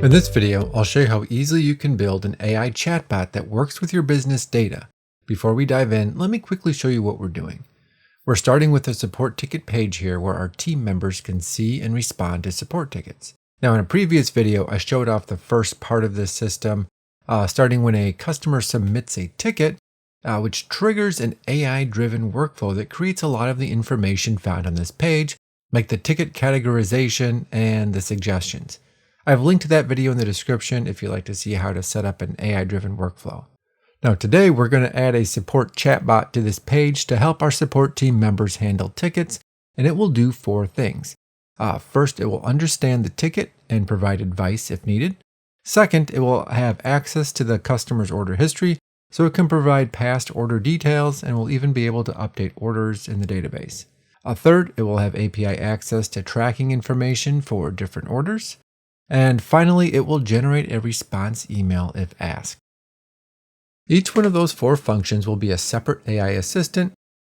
In this video, I'll show you how easily you can build an AI chatbot that works with your business data. Before we dive in, let me quickly show you what we're doing. We're starting with a support ticket page here where our team members can see and respond to support tickets. Now in a previous video, I showed off the first part of this system, starting when a customer submits a ticket, which triggers an AI-driven workflow that creates a lot of the information found on this page, like the ticket categorization and the suggestions. I've linked to that video in the description if you'd like to see how to set up an AI-driven workflow. Now today we're going to add a support chatbot to this page to help our support team members handle tickets, and it will do 4 things. First, it will understand the ticket and provide advice if needed. Second, it will have access to the customer's order history, so it can provide past order details and will even be able to update orders in the database. Third, it will have API access to tracking information for different orders. And finally, it will generate a response email if asked. Each one of those 4 functions will be a separate AI assistant,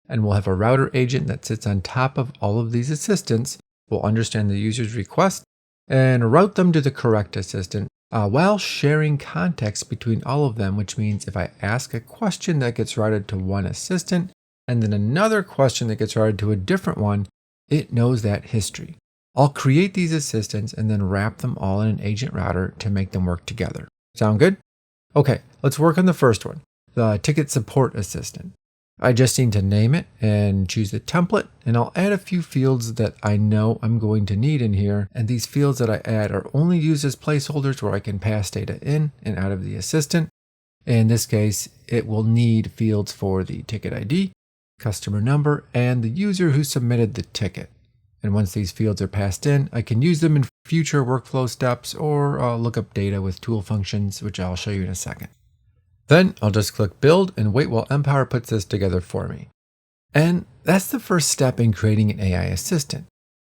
and we'll have a router agent that sits on top of all of these assistants, will understand the user's request, and route them to the correct assistant, while sharing context between all of them, which means if I ask a question that gets routed to one assistant, and then another question that gets routed to a different one, it knows that history. I'll create these assistants and then wrap them all in an agent router to make them work together. Sound good? Okay, let's work on the first one, the ticket support assistant. I just need to name it and choose the template, and I'll add a few fields that I know I'm going to need in here. And these fields that I add are only used as placeholders where I can pass data in and out of the assistant. In this case, it will need fields for the ticket ID, customer number, and the user who submitted the ticket. And once these fields are passed in, I can use them in future workflow steps or look up data with tool functions, which I'll show you in a second. Then I'll just click build and wait while Empower puts this together for me. And that's the first step in creating an AI assistant.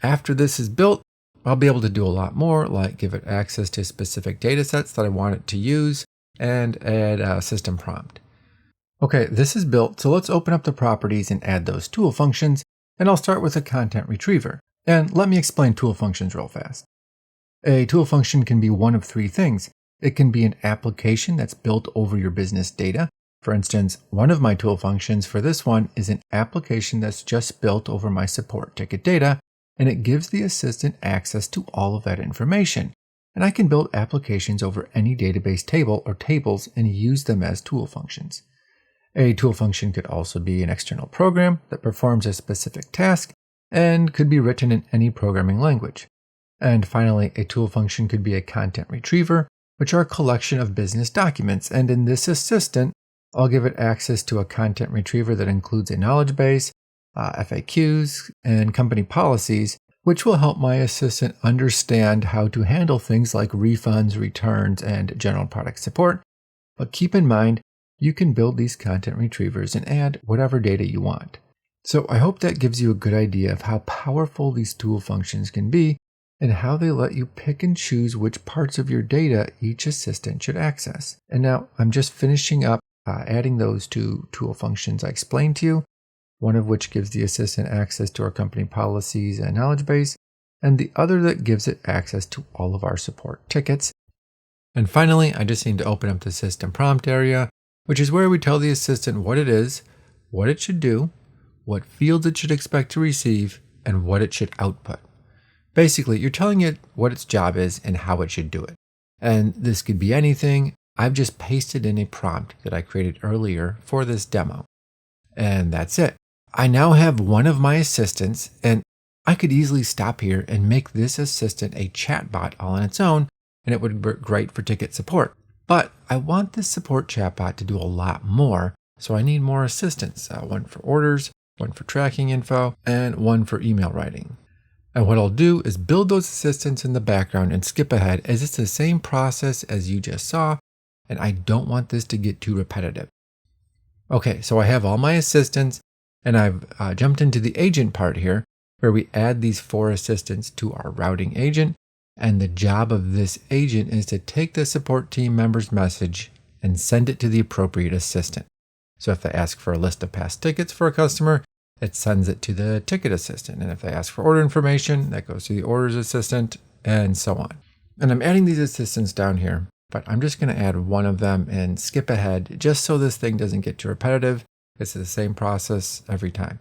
After this is built, I'll be able to do a lot more, like give it access to specific data sets that I want it to use and add a system prompt. Okay, this is built, so let's open up the properties and add those tool functions. And I'll start with a content retriever. And let me explain tool functions real fast. A tool function can be one of 3 things. It can be an application that's built over your business data. For instance, one of my tool functions for this one is an application that's just built over my support ticket data, and it gives the assistant access to all of that information. And I can build applications over any database table or tables and use them as tool functions. A tool function could also be an external program that performs a specific task and could be written in any programming language. And finally, a tool function could be a content retriever, which are a collection of business documents. And in this assistant, I'll give it access to a content retriever that includes a knowledge base, FAQs, and company policies, which will help my assistant understand how to handle things like refunds, returns, and general product support. But keep in mind, you can build these content retrievers and add whatever data you want. So I hope that gives you a good idea of how powerful these tool functions can be and how they let you pick and choose which parts of your data each assistant should access. And now I'm just finishing up adding those 2 tool functions I explained to you, one of which gives the assistant access to our company policies and knowledge base, and the other that gives it access to all of our support tickets. And finally, I just need to open up the system prompt area, which is where we tell the assistant what it is, what it should do, what fields it should expect to receive, and what it should output. Basically, you're telling it what its job is and how it should do it. And this could be anything. I've just pasted in a prompt that I created earlier for this demo. And that's it. I now have one of my assistants, and I could easily stop here and make this assistant a chatbot all on its own, and it would work great for ticket support. But I want this support chatbot to do a lot more, so I need more assistants, one for orders, one for tracking info, and one for email writing. And what I'll do is build those assistants in the background and skip ahead, as it's the same process as you just saw, and I don't want this to get too repetitive. Okay, so I have all my assistants, and I've jumped into the agent part here, where we add these 4 assistants to our routing agent. And the job of this agent is to take the support team member's message and send it to the appropriate assistant. So if they ask for a list of past tickets for a customer, it sends it to the ticket assistant. And if they ask for order information, that goes to the orders assistant, and so on. And I'm adding these assistants down here, but I'm just going to add one of them and skip ahead just so this thing doesn't get too repetitive. It's the same process every time.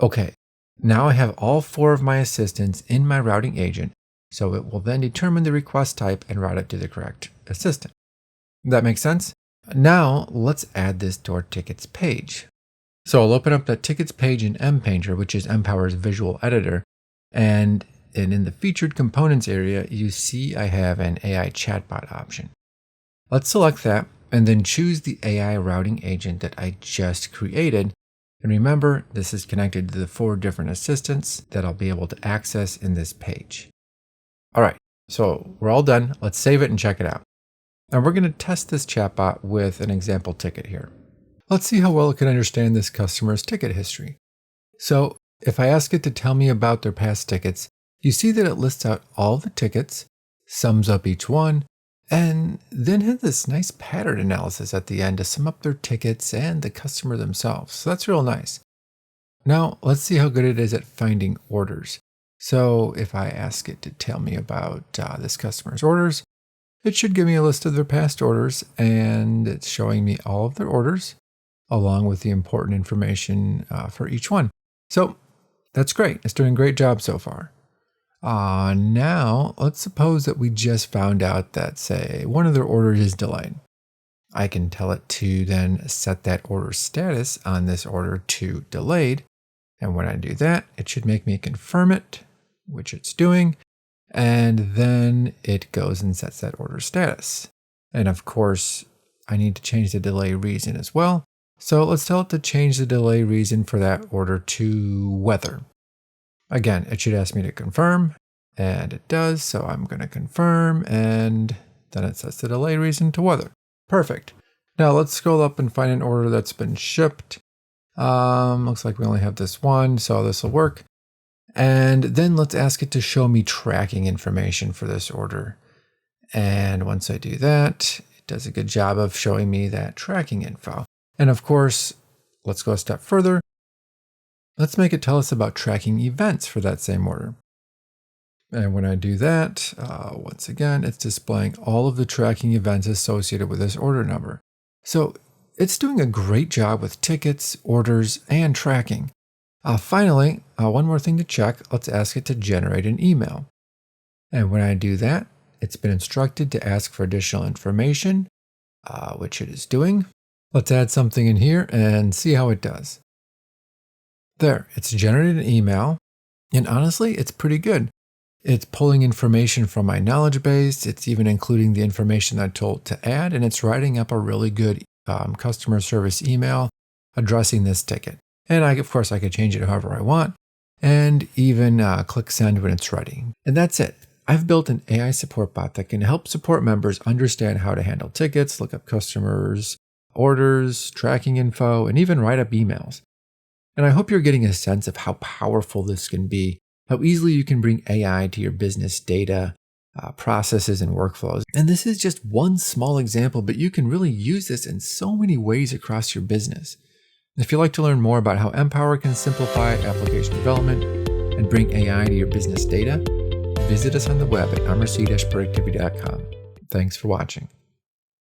Okay, now I have all 4 of my assistants in my routing agent, so it will then determine the request type and route it to the correct assistant. That makes sense? Now let's add this to our tickets page. So I'll open up that tickets page in Embed, which is Empower's visual editor, and in the featured components area, you see I have an AI chatbot option. Let's select that and then choose the AI routing agent that I just created. And remember, this is connected to the 4 different assistants that I'll be able to access in this page. All right, so we're all done. Let's save it and check it out. Now we're going to test this chatbot with an example ticket here. Let's see how well it can understand this customer's ticket history. So if I ask it to tell me about their past tickets, you see that it lists out all the tickets, sums up each one, and then has this nice pattern analysis at the end to sum up their tickets and the customer themselves. So that's real nice. Now let's see how good it is at finding orders. So if I ask it to tell me about this customer's orders, it should give me a list of their past orders, and it's showing me all of their orders along with the important information for each one. So that's great. It's doing a great job so far. Now let's suppose that we just found out that, say, one of their orders is delayed. I can tell it to then set that order status on this order to delayed. And when I do that, it should make me confirm it, which it's doing. And then it goes and sets that order status. And of course, I need to change the delay reason as well. So let's tell it to change the delay reason for that order to weather. Again, it should ask me to confirm, and it does. So I'm going to confirm, and then it sets the delay reason to weather. Perfect. Now let's scroll up and find an order that's been shipped. Looks like we only have this one, so this will work. And then let's ask it to show me tracking information for this order. And once I do that, it does a good job of showing me that tracking info. And of course, let's go a step further. Let's make it tell us about tracking events for that same order. And when I do that, once again, it's displaying all of the tracking events associated with this order number. So it's doing a great job with tickets, orders, and tracking. Finally, one more thing to check. Let's ask it to generate an email. And when I do that, it's been instructed to ask for additional information, which it is doing. Let's add something in here and see how it does. There, it's generated an email, and honestly, it's pretty good. It's pulling information from my knowledge base. It's even including the information I told to add, and it's writing up a really good customer service email addressing this ticket. And of course, I could change it however I want, and even click send when it's ready. And that's it. I've built an AI support bot that can help support members understand how to handle tickets, look up customers' orders, tracking info, and even write up emails. And I hope you're getting a sense of how powerful this can be, how easily you can bring AI to your business data, processes, and workflows. And this is just one small example, but you can really use this in so many ways across your business. If you'd like to learn more about how Empower can simplify application development and bring AI to your business data, visit us on the web at mrc-productivity.com. Thanks for watching.